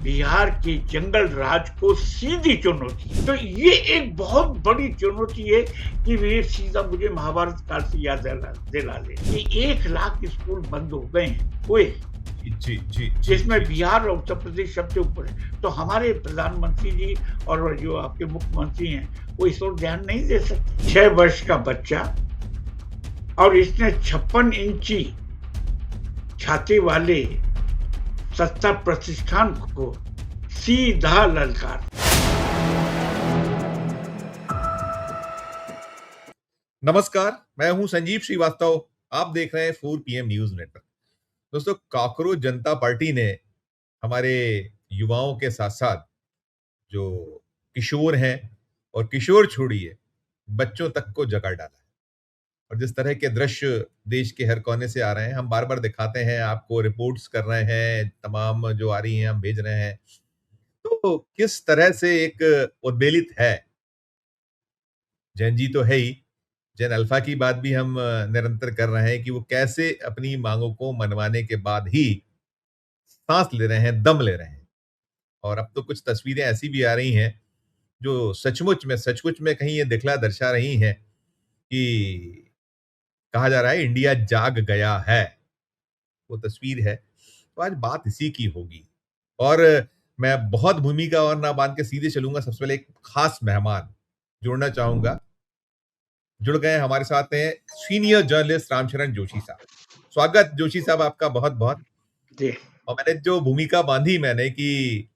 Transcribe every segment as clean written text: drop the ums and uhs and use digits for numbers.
बिहार के जंगल राज को सीधी चुनौती। तो ये एक बहुत बड़ी चुनौती है कि वे सीधा मुझे महाभारत काल से याद दिला दे कि 1 लाख स्कूल बंद हो गए हैं हुए, जिसमें बिहार और उत्तर प्रदेश सबसे ऊपर है। तो हमारे प्रधानमंत्री जी और जो आपके मुख्यमंत्री हैं वो इस ओर ध्यान नहीं दे सकते। 6 वर्ष का बच्चा और इसने 56 इंची छाती वाले सत्ता प्रतिष्ठान को सीधा ललकार। नमस्कार, मैं हूं संजीव श्रीवास्तव। आप देख रहे हैं 4 PM न्यूज नेटवर्क। दोस्तों, कॉकरोच जनता पार्टी ने हमारे युवाओं के साथ साथ जो किशोर हैं और किशोर छोड़िए बच्चों तक को जगा डाला है। और जिस तरह के दृश्य देश के हर कोने से आ रहे हैं, हम बार बार दिखाते हैं, आपको रिपोर्ट्स कर रहे हैं, तमाम जो आ रही हैं हम भेज रहे हैं। तो किस तरह से एक उद्वेलित है, जैन जी तो है ही, जैन अल्फा की बात भी हम निरंतर कर रहे हैं कि वो कैसे अपनी मांगों को मनवाने के बाद ही सांस ले रहे हैं, दम ले रहे हैं। और अब तो कुछ तस्वीरें ऐसी भी आ रही हैं जो सचमुच में कहीं ये दिखला दर्शा रही हैं कि कहा जा रहा है इंडिया जाग गया है। वो तस्वीर है। तो आज बात इसी की होगी और मैं बहुत भूमिका और ना बांध के सीधे चलूंगा। सबसे पहले एक खास मेहमान जोड़ना चाहूंगा। जुड़ गए हमारे साथ हैं सीनियर जर्नलिस्ट रामचरण जोशी साहब। स्वागत जोशी साहब आपका बहुत बहुत। और मैंने जो भूमिका बांधी कि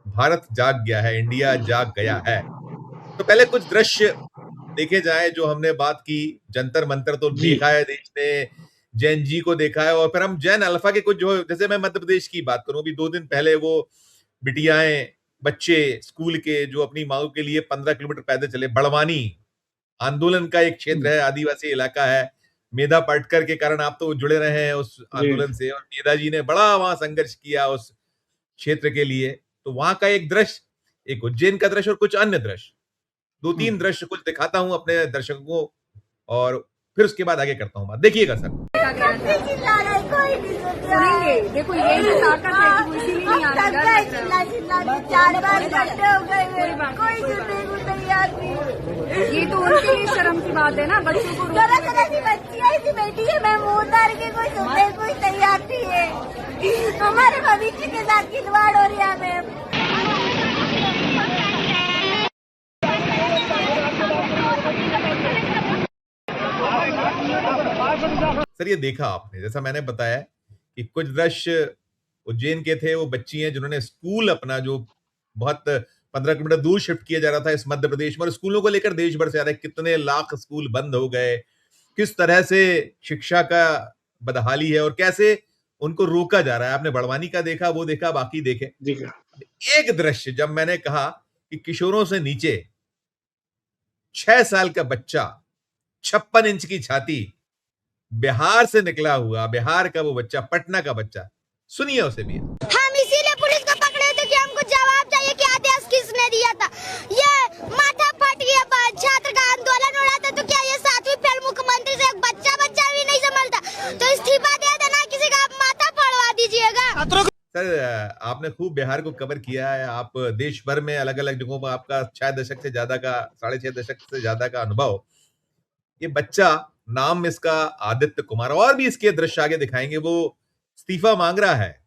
भारत जाग गया है, इंडिया जाग गया है, तो पहले कुछ दृश्य देखे जाए जो हमने बात की। जंतर मंतर तो देखा है देश ने, जैन जी को देखा है, और फिर हम जैन अल्फा के कुछ जो, जैसे मैं मध्य प्रदेश की बात करूं, अभी 2 दिन पहले वो बिटियाएं, बच्चे स्कूल के जो अपनी मांगों के लिए 15 किलोमीटर पैदल चले। बड़वानी आंदोलन का एक क्षेत्र है, आदिवासी इलाका है। मेधा पाटकर के कारण आप तो जुड़े रहे हैं उस आंदोलन से, और मेधा जी ने बड़ा वहां संघर्ष किया उस क्षेत्र के लिए। तो वहां का एक दृश्य, एक उज्जैन का दृश्य और कुछ अन्य दृश्य, 2-3 दृश्य कुछ दिखाता हूं अपने दर्शकों को और फिर उसके बाद आगे करता हूं बात। देखिएगा सर। देखो ये ताकत है कि वो इसीलिए नहीं आ रहा। 4 बार इकट्ठे हो गए, कोई सुनने को तैयार नहीं। ये तो उनके लिए शर्म की बात है ना, बच्चों को। तरह की बच्ची ऐसी बेटी है, मैं मुंह उतार के कोई सुनने को तैयार नहीं है। हमारे भविष्य के साथ खिलवाड़ हो रही है हमें। सर, ये देखा आपने, जैसा मैंने बताया कि कुछ दृश्य उज्जैन के थे। वो बच्ची हैं जिन्होंने स्कूल अपना जो बहुत 15 किलोमीटर दूर शिफ्ट किया जा रहा था इस मध्य प्रदेश में, और स्कूलों को लेकर देश भर से आ रहे कितने लाख स्कूल बंद हो गए, किस तरह से शिक्षा का बदहाली है और कैसे उनको रोका जा रहा है। आपने बड़वानी का देखा, वो देखा, बाकी देखे। एक दृश्य जब मैंने कहा कि किशोरों से नीचे 6 साल का बच्चा, 56 इंच की छाती, बिहार से निकला हुआ, बिहार का वो बच्चा, पटना का बच्चा। सुनिए उसे भी। हम इसीलिए पुलिस को पकड़े थे कि हमको जवाब चाहिए कि आदेश किसने दिया था। ये माथा फट गया, छात्र का आंदोलन हो रहा था, तो क्या ये 7वीं फेल मुख्यमंत्री से बच्चा भी नहीं संभलता, तो इस्तीफा दे देना, किसी का माथा फोड़वा दीजिएगा। सर, आपने खूब बिहार को कवर किया है। आप देश भर में अलग अलग जगहों पर, आपका 6 दशक से ज्यादा का, 6.5 दशक से ज्यादा का अनुभव। ये बच्चा, नाम इसका आदित्य कुमार, और भी इसके दृश्य आगे दिखाएंगे, वो इस्तीफा मांग रहा है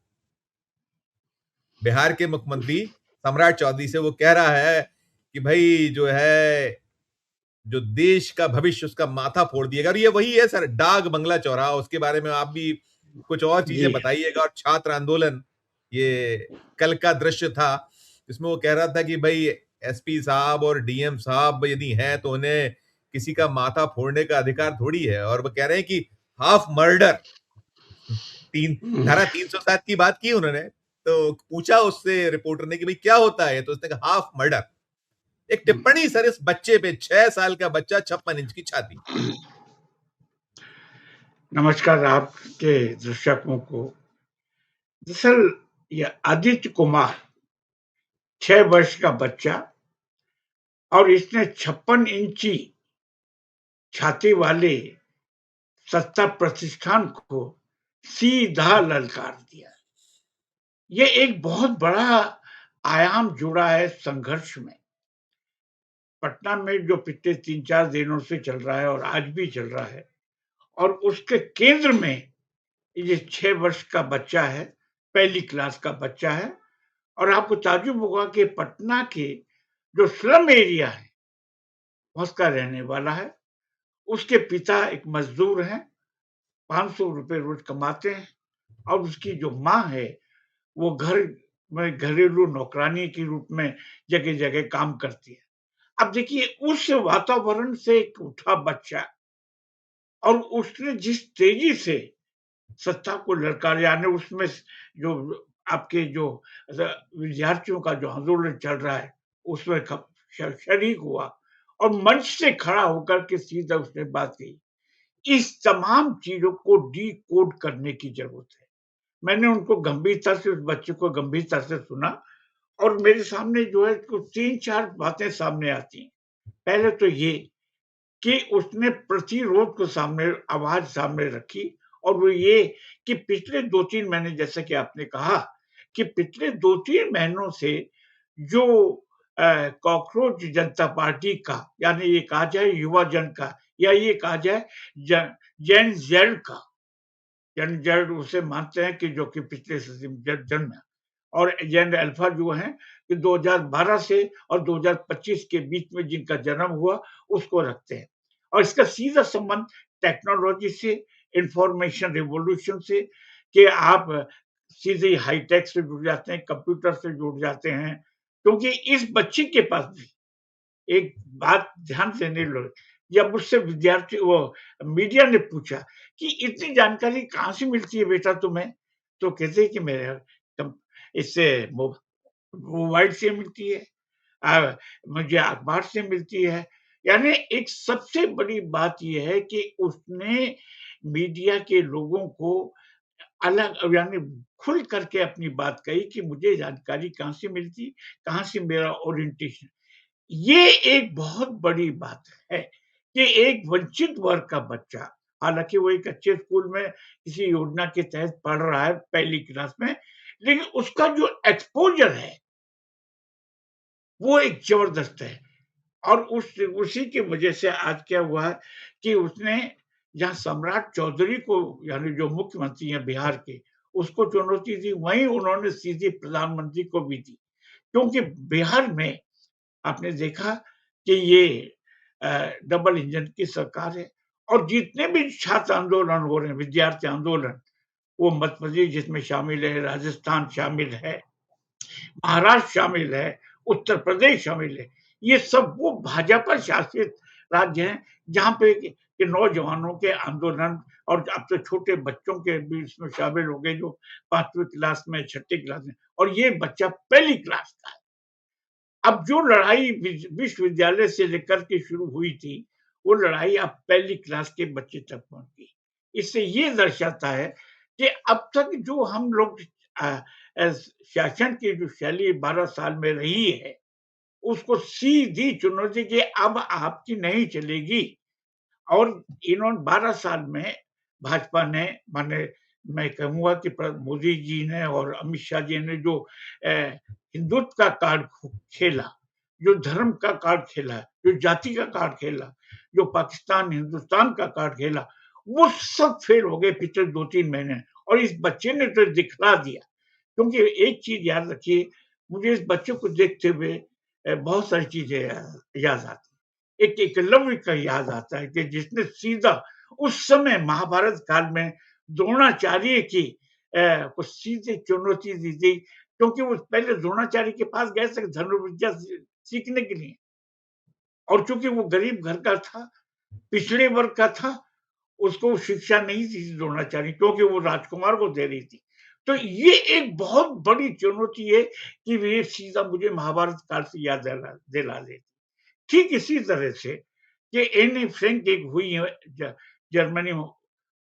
बिहार के मुख्यमंत्री सम्राट चौधरी से। वो कह रहा है कि भाई जो है, जो देश का भविष्य, उसका माथा फोड़ दिएगा। और ये वही है सर, डाक बंगला चौराहा। उसके बारे में आप भी कुछ और चीजें बताइएगा। और छात्र आंदोलन, ये कल का दृश्य था जिसमें वो कह रहा था कि भाई एसपी साहब और डीएम साहब यदि हैं तो उन्हें किसी का माथा फोड़ने का अधिकार थोड़ी है। और वो कह रहे हैं कि हाफ मर्डर, धारा 307 की बात की उन्होंने। तो पूछा उससे रिपोर्टर ने कि भाई क्या होता है, तो उसने कहा हाफ मर्डर। एक टिप्पणी सर इस बच्चे पे, 6 साल का बच्चा, 56 इंच की छाती। नमस्कार आपके दर्शकों को। दरअसल ये आदित्य कुमार 6 वर्ष का बच्चा और इसने 56 इंची छाती वाले सत्ता प्रतिष्ठान को सीधा ललकार दिया। ये एक बहुत बड़ा आयाम जुड़ा है संघर्ष में। पटना में जो पिछले 3-4 दिनों से चल रहा है और आज भी चल रहा है, और उसके केंद्र में ये 6 वर्ष का बच्चा है, पहली क्लास का बच्चा है। और आपको ताज्जुब होगा कि पटना के जो स्लम एरिया है, उसका रहने वाला है। उसके पिता एक मजदूर हैं, 500 रुपए रोज कमाते हैं, और उसकी जो माँ है, वो घर में घरेलू नौकरानी के रूप में जगह-जगह काम करती है। अब देखिए, उस वातावरण से एक उठा बच्चा, और उसने जिस तेजी से सत्ता को ललकारा, यानी उसमें जो आपके जो विद्यार्थियों का जो आंदोलन चल रहा है, उसमें शरीक हुआ और मंच से खड़ा होकर के सीधा उसने बात कही। इस तमाम चीजों को डिकोड करने की जरूरत है। मैंने उनको गंभीरता से, उस बच्चे को गंभीरता से सुना, और मेरे सामने जो है कुछ 3-4 बातें सामने आती हैं। पहले तो ये कि उसने प्रतिरोध को सामने, आवाज सामने रखी, और वो ये कि पिछले 2-3 महीने, जैसा कि आपने कहा कि पिछले 2-3 महीनों से जो कॉकरोच जनता पार्टी का, यानी ये कहा जाए युवा जन का, या ये कहा जाए जेन जेड का, जेन जेड उसे मानते हैं कि जो कि पिछले जन्म है, और जेन अल्फा जो है कि 2012 से और 2025 के बीच में जिनका जन्म हुआ, उसको रखते हैं। और इसका सीधा संबंध टेक्नोलॉजी से, इंफॉर्मेशन रिवॉल्यूशन से, कि आप सीधे हाईटेक से जुड़ जाते हैं, कंप्यूटर से जुड़ जाते हैं। क्योंकि इस बच्चे के पास भी एक बात ध्यान से नहीं लो, जब उससे विद्यार्थी वो मीडिया ने पूछा कि इतनी जानकारी कहाँ से मिलती है बेटा तुम्हें? तो कहते हैं कि मेरे इससे मोबाइल से मिलती है, मुझे अखबार से मिलती है। यानी एक सबसे बड़ी बात ये है कि उसने मीडिया के लोगों को अलग, यानी खुल करके अपनी बात कही कि मुझे जानकारी कहाँ से मिलती, कहाँ से मेरा ओरिएंटेशन। ये एक बहुत बड़ी बात है कि एक वंचित वर्ग का बच्चा, हालाँकि वो एक अच्छे स्कूल में किसी योजना के तहत पढ़ रहा है पहली क्लास में, लेकिन उसका जो एक्सपोज़र है, वो एक ज़बरदस्त है। और उसी की वजह से आज क्या हुआ है कि उसने जहाँ सम्राट चौधरी को, यानी जो मुख्यमंत्री हैं बिहार के, उसको चुनौती दी, वहीं उन्होंने सीधी प्रधानमंत्री को भी दी। क्योंकि बिहार में आपने देखा कि ये डबल इंजन की सरकार है, और जितने भी छात्र आंदोलन हो रहे हैं, विद्यार्थी आंदोलन, वो मध्य प्रदेश जिसमें शामिल है, राजस्थान शामिल है, महाराष्ट्र शामिल है, उत्तर प्रदेश शामिल है। ये सब वो भाजपा शासित राज्य हैं, जहाँ पे कि नौजवानों के आंदोलन, और अब तो छोटे बच्चों के भी इसमें शामिल हो गए, जो 5वीं क्लास में, 6ठी क्लास में, और ये बच्चा पहली क्लास का है। अब जो लड़ाई विश्वविद्यालय से लेकर के शुरू हुई थी, वो लड़ाई अब पहली क्लास के बच्चे तक पहुँच गई। इससे ये दर्शाता है कि अब तक जो हम लोग शासन की जो शैली 12 साल में रही है, उसको सीधी चुनौती कि अब आपकी नहीं चलेगी। और इन्होंने 12 साल में भाजपा ने, माने मैं कहूँगा कि मोदी जी ने और अमित शाह जी ने जो हिंदुत्व का कार्ड खेला, जो धर्म का कार्ड खेला, जो जाति का कार्ड खेला, जो पाकिस्तान, हिंदुस्तान का कार्ड खेला, वो सब फेल हो गए पिछले 2-3 महीने। और इस बच्चे ने तो दिखला दिया। क्योंकि एक चीज़ याद रखिए, मुझे इस बच्चे को देखते हुए बहुत सारी चीज़ें याद आती हैं। एक एकलव्य का याद आता है कि जिसने सीधा उस समय महाभारत काल में द्रोणाचार्य की को सीधे चुनौती दी थी, क्योंकि वो पहले द्रोणाचार्य के पास गए थे धनुर्विद्या सीखने के लिए, और चूँकि वो गरीब घर का था, पिछड़े वर्ग का था, उसको शिक्षा नहीं थी द्रोणाचार्य, क्योंकि वो राजकुमार को दे रही थी। तो ये एक बहुत बड़ी चुनौती है कि वे सीधा मुझे महाभारत काल से याद दिला देती। ठीक इसी तरह से कि एनी फ्रैंक एक हुई है जर्मनी में,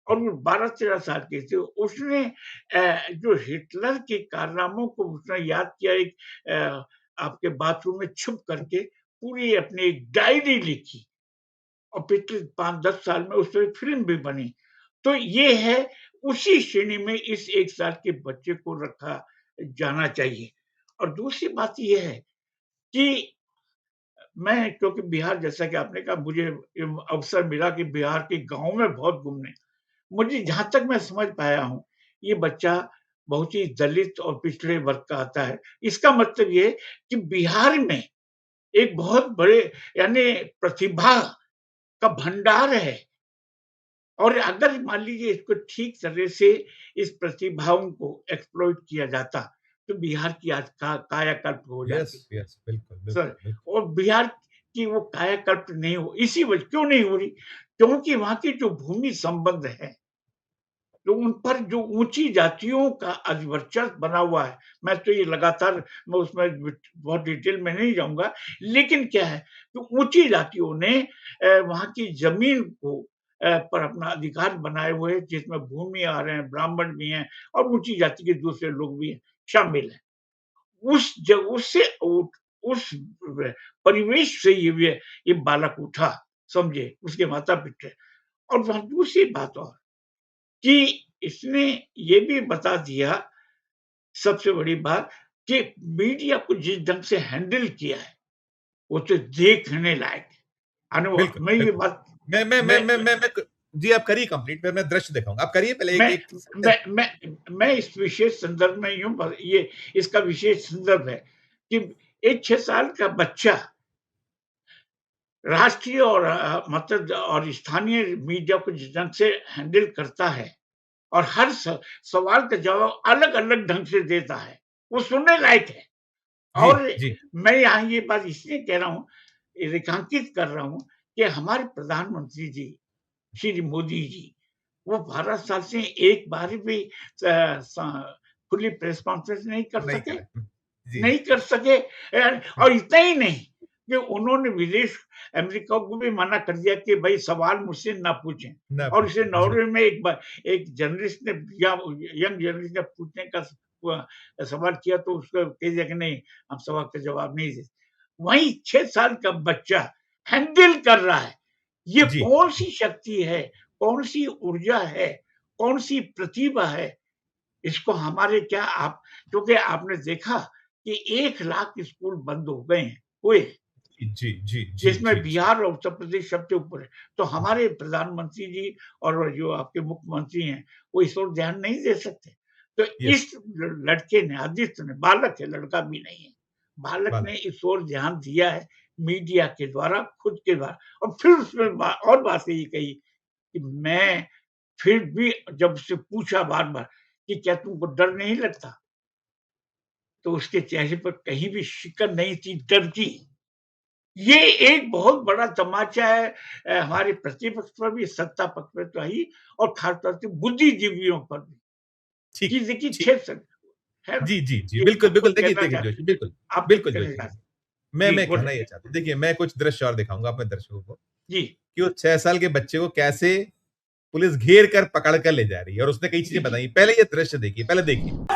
और वो 12-13 साल की थी। उसने जो हिटलर के कारनामों को उसने याद किया, एक आपके बाथरूम में छुप करके पूरी अपनी एक डायरी लिखी, और पिछले 5-10 साल में उस पे फ़िल्म भी बनी। तो ये है, उसी श्रेणी में इस 1 साल के बच्चे को रखा जाना चाहिए। और दूसरी बात ये है कि मैं, क्योंकि बिहार, जैसा कि आपने कहा, मुझे अवसर मिला कि बिहार के गाँव में बहुत घूमने, मुझे जहाँ तक मैं समझ पाया हूँ, ये बच्चा बहुत ही दलित और पिछड़े वर्ग का आता है। इसका मतलब ये कि बिहार में एक बहुत बड़े, यानी प्रतिभा का भंडार है, और अगर मान लीजिए इसको ठीक तरह से इस प्रतिभाओं को एक्सप्लॉइट किया जाता, तो बिहार की आज कायाकल्प हो यस, जाती। यस, बिल्कुल, बिल्कुल, सर, बिल्कुल। और बिहार की वो कायाकल्प नहीं हो, इसी वजह क्यों नहीं हो रही? क्योंकि वहाँ की जो भूमि संबंध है, तो उन पर जो ऊँची जातियों का अधिवर्चस्व बना हुआ है, मैं तो ये लगातार, मैं उसमें बहुत डिटेल में नहीं जाऊँगा, लेकिन क्या है कि ऊँची जातियों ने वहाँ की ज़मीन को पर अपना अधिकार बनाए हुए हैं, जिसमें भूमि आ रहे हैं, ब्राह्मण भी हैं और ऊँची जाति के दूसरे लोग भी हैं, शामिल हैं। उस ज उससे उ उस व परिवेश से ये बालक उठा, समझे? उसके माता-पिता, और वहाँ दूसरी बात और, कि इसने ये भी बता दिया, सबसे बड़ी बात, कि मीडिया को जिस ढंग से हैंडल किया है, वो तो देखने लायक है। बिल्कुल, मैं ये बिल्कुल। बात, मैं मैं मैं मैं क जी, आप करिए कंप्लीट, फिर मैं दृश्य दिखाऊँगा। आप करिए पहले एक मैं एक सेंटेंस। मैं इस विशेष संदर्भ में यूँ ब ये इसका विशेष संदर्भ है कि एक 6 साल का बच्चा राष्ट्रीय और मतलब और स्थानीय मीडिया को जिस ढंग से हैंडल करता है, और हर सवाल का जवाब अलग-अलग ढंग से देता है, वो सुनने लायक है। जी, और जी, मैं यहाँ ये बात इसलिए कह रहा हूँ, रेखांकित कर रहा हूँ, कि हमारे प्रधानमंत्री जी, श्री मोदी जी, वो 12 साल से एक बार भी खुली प्रेस कॉन्फ्रेंस नहीं कर नहीं सके। करा। जी, नहीं जी। कर सके, और इतना ही नहीं कि उन्होंने विदेश अमेरिका को भी मना कर दिया कि भाई सवाल मुझसे ना पूछें, ना और इसे पूछे। जी, नॉर्वे में एक बार एक जर्नलिस्ट ने या यंग जर्नलिस्ट ने पूछने का सवाल किया, तो उसको कह दिया कि नहीं, हम सवाल का जवाब नहीं दे। वहीं 6 साल का बच्चा हैंडल कर रहा है। ये जी, कौन सी जी। शक्ति है, कौन सी ऊर्जा है, कौन सी प्रतिभा है, इसको हमारे क्या आप, क्योंकि आपने देखा कि 1 लाख स्कूल बंद हो गए हैं, हुए, जी, जी, जी, जिसमें जी, जी। बिहार और उत्तर प्रदेश सबसे ऊपर है। तो हमारे प्रधानमंत्री जी और जो आपके मुख्यमंत्री हैं, वो इस ओर ध्यान नहीं दे सकते। तो यस, इस लड़के ने, आदित्य ने, बालक है, लड़का भी नहीं है, बालक ने बात इस ओर ध्यान दिया है, मीडिया के द्वारा, खुद के द्वारा, और फिर उसमें और बात ये कही कि मैं फिर भी जब उससे पूछा बार-बार कि क्या तुमको डर नहीं लगता? तो उसके चेहरे पर कहीं भी शिकन नहीं थी डर की। ये एक बहुत बड़ा तमाचा है, हमारे प्रतिपक्ष पर भी, सत्ता पक्ष पर तो है ही, और खासतौर से बुद्धिजीवियों पर भी। ठीक, कि देखिए ठीक। 6 स खैर, जी, जी, जी। ये बिल्कुल, आप बिल्कुल। कुछ देखिए कहना देखिए चाहते जोशी, हैं? बिल्कुल, आप कुछ बिल्कुल कहना जोशी जी। चाहते हैं? मैं जी, मैं कहना बोलें। ये चाहता हूँ, देखिए मैं कुछ दृश्य और दिखाऊँगा अपने दर्शकों को, जी, कि वो 6 साल के बच्चे को कैसे पुलिस घेर कर पकड़ कर ले जा रही है, और उसने कई जी, चीज़ें जी। बताई। पहले ये दृश्य देखिए, पहले देखिए।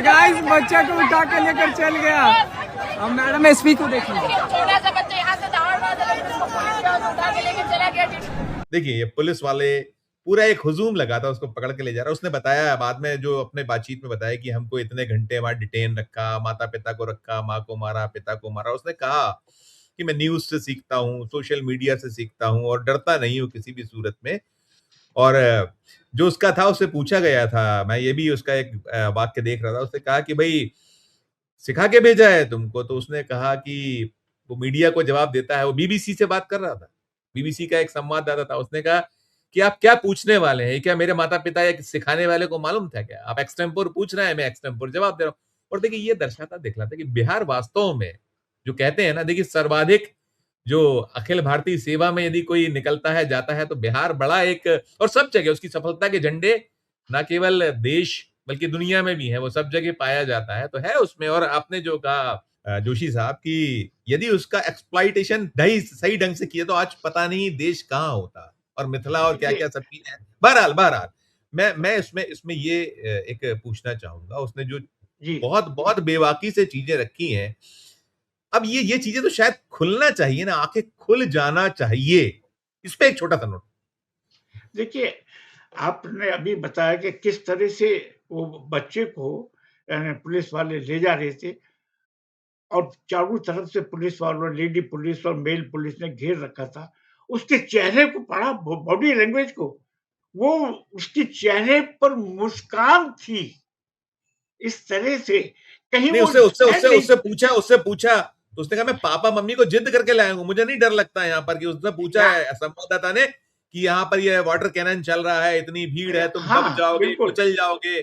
गाइस बच्चा को उठा के लेकर चल गया। अब मैडम एसपी को देखिए। छोटा सा बच्चा यहाँ से दहाड़ मार रहा है, जिसको पुलिस ने उठा के लेके चला गया। देखिए ये पुलिस वाले, पूरा एक हुजूम लगा था, उसको पकड़ के ले जा रहा है। उसने बताया बाद में, जो अपने बातचीत में बताया, कि हमको इतने घंटे वहां डिटेन रखा, माता पिता को रखा, माँ को मारा, पिता को मारा। उसने कहा कि मैं न्यूज से सीखता हूँ, सोशल मीडिया से सीखता हूँ, और डरता नहीं हूँ किसी भी सूरत में। और जो उसका था, उससे पूछा गया था, मैं ये भी उसका एक वाक्य देख रहा था, उसने कहा कि भाई सिखा के भेजा है तुमको? तो उसने कहा कि वो मीडिया को जवाब देता है, वो बीबीसी से बात कर रहा था, बीबीसी का एक संवाददाता था। उसने कहा कि आप क्या पूछने वाले हैं? क्या मेरे माता पिता या सिखाने वाले को मालूम था क्या? आप एक्सटेम्पोर पूछ रहे हैं, मैं एक्सटेम्पोर जवाब दे रहा हूँ। और देखिए ये दर्शाता दिखलाता कि बिहार वास्तव में, जो कहते हैं ना, देखिए सर्वाधिक जो अखिल भारतीय सेवा में यदि कोई निकलता है, जाता है, तो बिहार बड़ा एक, और सब जगह उसकी सफलता के झंडे ना केवल देश बल्कि दुनिया में भी है, वो सब जगह पाया जाता है, तो है उसमें। और आपने जो कहा जोशी साहब, कि यदि उसका एक्सप्लॉइटेशन सही सही ढंग से किया, तो आज पता नहीं देश कहाँ होता, और मिथिला और क्या देखिए, क्या सब चीजें हैं। बहरहाल बहरहाल, मैं इसमें इसमें ये एक पूछना चाहूंगा, उसने जो जी। बहुत बहुत बेवाकी से चीजें रखी हैं, अब ये चीजें तो शायद खुलना चाहिए ना, आंखें खुल जाना चाहिए। इस पे एक छोटा सा नोट। देखिए, आपने अभी बताया कि किस तरह से वो बच्चे को पुलिस वाले ले जा रहे थे और चारों तरफ से पुलिस वालों, लेडी पुलिस और मेल पुलिस ने घेर रखा था। उसके चेहरे को पढ़ा, बॉडी लैंग्वेज को, वो उसके चेहरे पर मुस्कान थी। इस तरह से कहीं नहीं, वो उससे उससे डर उससे नहीं। उससे पूछा तो उसने कहा मैं पापा मम्मी को जिद करके लाया हूँ, मुझे नहीं डर लगता यहाँ पर। कि उसने पूछा हाँ, है संवाददाता ने कि यहाँ पर ये वाटर कैनन चल रहा है, इतनी भीड़ है, तुम दब हाँ, जाओगे, बिल्कुल। कुचल जाओगे।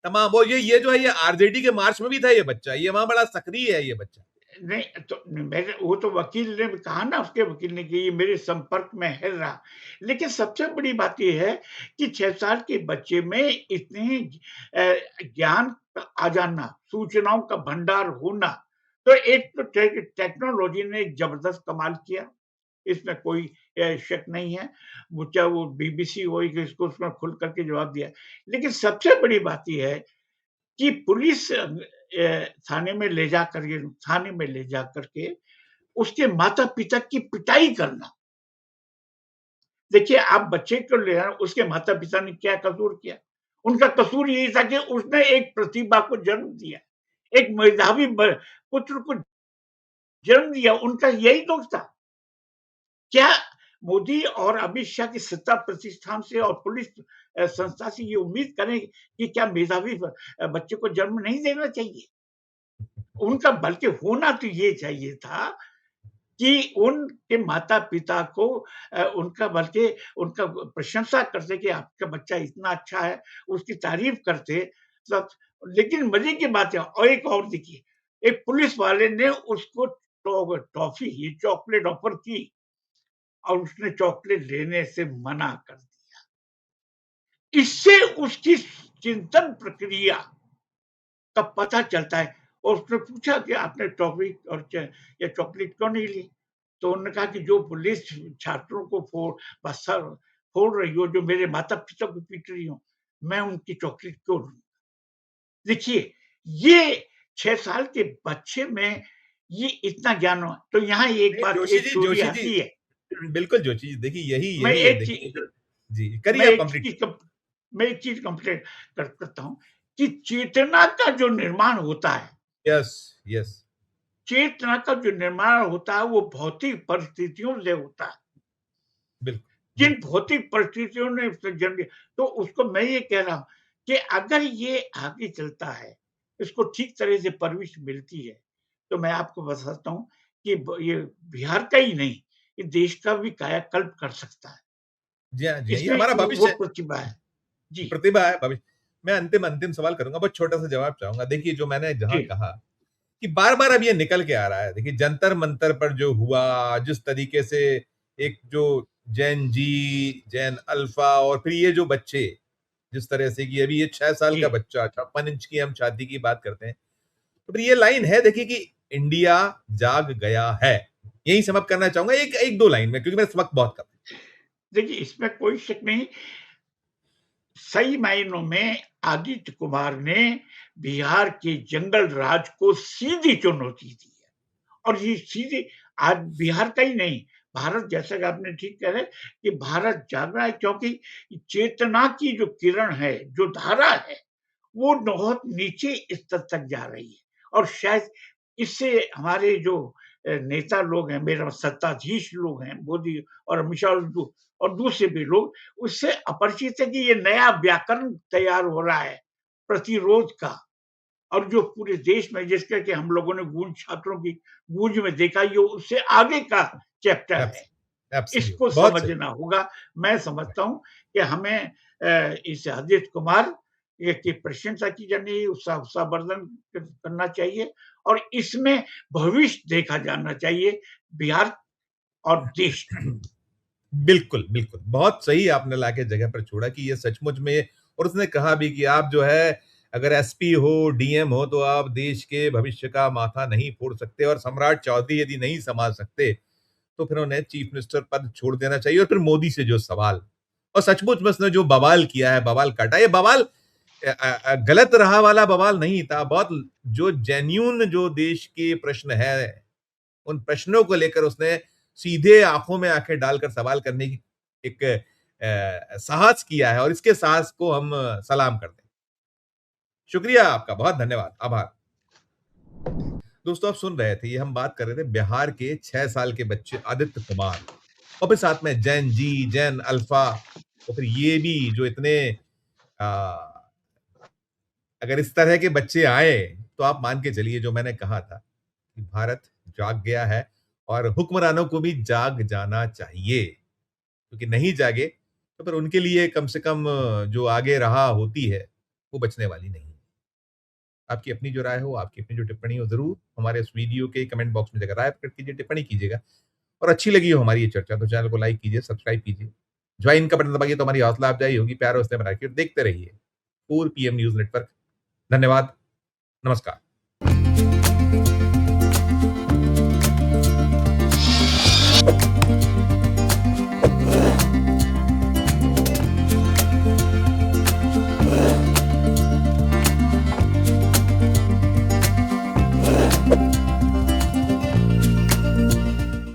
तमाम वो ये जो है ये आरजेडी के मार्च में भी था ये बच्चा, ये वहां बड़ा सक्रिय है ये बच्चा। नहीं तो मैंने, वो तो वकील ने कहा ना, उसके वकील ने, कि ये मेरे संपर्क में है रहा। लेकिन सबसे बड़ी बात ये है कि 6 साल के बच्चे में इतनी ज्ञान का आ जाना, सूचनाओं का भंडार होना, तो एक तो टेक्नोलॉजी ने एक जबरदस्त कमाल किया, इसमें कोई शक नहीं है। वो चाहे वो बीबीसी हो, कि इसको उसमें खुल करके जवाब दिया। लेकिन सबसे बड़ी बात ये है कि पुलिस थाने में ले जा करके उसके माता-पिता की पिटाई करना। देखिए, आप बच्चे को ले आए, उसके माता-पिता ने क्या कसूर किया? उनका कसूर यही था कि उसने एक प्रतिभा को जन्म दिया, एक मेधावी पुत्र को जन्म दिया, उनका यही दोष था। क्या मोदी और अमित शाह की सत्ता प्रतिष्ठान से और पुलिस संस्था से ये उम्मीद करें कि क्या मेधावी बच्चे को जन्म नहीं देना चाहिए? उनका बल्कि होना तो ये चाहिए था कि उनके माता-पिता को उनका बल्कि उनका प्रशंसा करते कि आपका बच्चा इतना अच्छा है, उसकी तारीफ़ करते सब। लेकिन मज़े की बात है, और एक और देखिए, एक पुलिस वाले ने उसको टॉफ़ी, ये चॉकलेट ऑफ़र की और उसने चॉकलेट लेने से मना कर दिया। इससे उसकी चिंतन प्रक्रिया का पता चलता है। और उसने पूछा कि आपने टॉफ़ी और या चॉकलेट क्यों नहीं ली? तो उन्होंने कहा कि जो पुलिस छात्रों को फोड़ रही हो, जो मेरे माता-पिता को पीट रही हो, मैं उनकी चॉकलेट क्यों लूँ? देखिए, ये 6 साल के बच्चे में ये इतना ज्ञान हो, तो यहाँ एक नहीं, बात, जोशी एक जी, चोरी जोशी जी, आती है। बिल्कुल जोशी जी, देखिए यही मैं यही है, एक देखिए। चीज़ जी, मैं करिए आप एक कंप्लीट। चीज़ कम मैं एक चीज़ कंप्लेंट करता हूँ कि चेतना का जो निर्माण होता है, यस, यस, चेतना का जो निर्माण होता है, वो भौतिक परिस्थितियों से होता है। बिल्कुल, जिन बिल्कुल। भौतिक परिस्थितियों ने उसे जन्म दिया, तो उसको मैं ये कह रहा हूँ कि अगर ये आगे चलता है, इसको ठीक तरह से परवरिश मिलती है, तो मैं आपको बताता हूँ कि ये बिहार का ही नहीं, ये देश का भी कायाकल्प कर सकता है। जी हाँ, जी हाँ, ये इसमें हमारा वो भविष्य है, प्रतिभा है। जी, प्रतिभा है, भविष्य। मैं अंतिम अंतिम सवाल करूँगा, बहुत छोटा-सा जवाब चाहूँगा। देखिए, जो मैंने जी, जहाँ कहा कि बार-बार अब ये निकल के आ रहा है। देखिए, जंतर-मंतर पर जो हुआ, जिस तरीके से एक जो जेन जी, जेन अल्फा और फिर ये जो बच्चे, जिस तरह से कि अभी ये 6 साल जी। का बच्चा, 56 इंच की हम छाती की बात करते हैं। तो फिर ये लाइन है देखिए कि इंडिया जाग गया है। यही समाप्त करना चाहूँगा एक 1-2 लाइन में, क्योंकि मेरा वक़्त बहुत कम है। देखिए, इसमें कोई शक नहीं, सही मायनों में आदित्य कुमार ने बिहार के जंगल राज को सीधी चुनौती दी है। और ये सीधे आज बिहार का ही नहीं, भारत, जैसा कि आपने ठीक कह रहे कि भारत जाग रहा है, क्योंकि चेतना की जो किरण है, जो धारा है, वो बहुत नीचे स्तर तक जा रही है। और शायद इससे हमारे जो नेता लोग हैं, मेरा सत्ताधीश लोग हैं, मोदी और अमित शाह और दूसरे भी लोग, उससे अपरिचित है कि ये नया व्याकरण तैयार हो रहा है प्रतिरोध का। और जो पूरे देश में, जिसका कि हम लोगों ने गूंज, छात्रों की गूंज में देखा, ये उससे आगे का चैप्टर है। एब्स एब्सोल्यूट इसको बहुत सही। समझना होगा। मैं समझता हूँ कि हमें इस आदित्य कुमार की प्रशंसा की जानी, उत्साहवर्धन करना चाहिए और इसमें भविष्य देखा जाना चाहिए बिहार और देश का। बिल्कुल, बिल्कुल। बहुत सही आपने लाके जगह पर छोड़ा कि ये सचमुच में, और उसने कहा भी कि आप जो है अगर एसपी हो, डीएम हो तो आप देश के भविष्य का माथा नहीं फोड़ सकते, और सम्राट चौधरी यदि नहीं संभाल सकते, तो फिर उन्हें चीफ मिनिस्टर पद छोड़ देना चाहिए। और फिर मोदी से जो सवाल, और सचमुच में उसने जो बवाल किया है, बवाल काटा, ये बवाल गलत राह वाला बवाल नहीं था। बहुत जो जेन्युइन जो देश के प्रश्न है, उन प्रश्नों को लेकर उसने सीधे आंखों में आंखें डालकर सवाल करने की एक साहस किया है और इसके साहस को हम सलाम करते हैं। शुक्रिया आपका, बहुत धन्यवाद, आभार। दोस्तों आप सुन रहे थे, ये हम बात कर रहे थे बिहार के 6 साल के बच्चे आदित्य कुमार और फिर साथ में जैन जी, जैन अल्फा और फिर ये भी जो इतने अगर इस तरह के बच्चे आए तो आप मान के चलिए जो मैंने कहा था कि भारत जाग गया है और हुक्मरानों को भी जाग जाना चाहिए, क्योंकि नहीं जागे तो फिर उनके लिए कम से कम जो आगे राह होती है वो बचने वाली नहीं है। आपकी अपनी जो राय हो, आपकी अपनी जो टिप्पणी हो, जरूर हमारे इस वीडियो के कमेंट बॉक्स में जाकर राय प्रकट कीजिए, टिप्पणी कीजिएगा और अच्छी लगी हो हमारी ये चर्चा तो चैनल को लाइक कीजिए, सब्सक्राइब कीजिए, ज्वाइन का बटन दबाइए तो हमारी हौसला अफजाई होगी। प्यार उसने बना के देखते रहिए 4 PM न्यूज नेटवर्क। धन्यवाद, नमस्कार।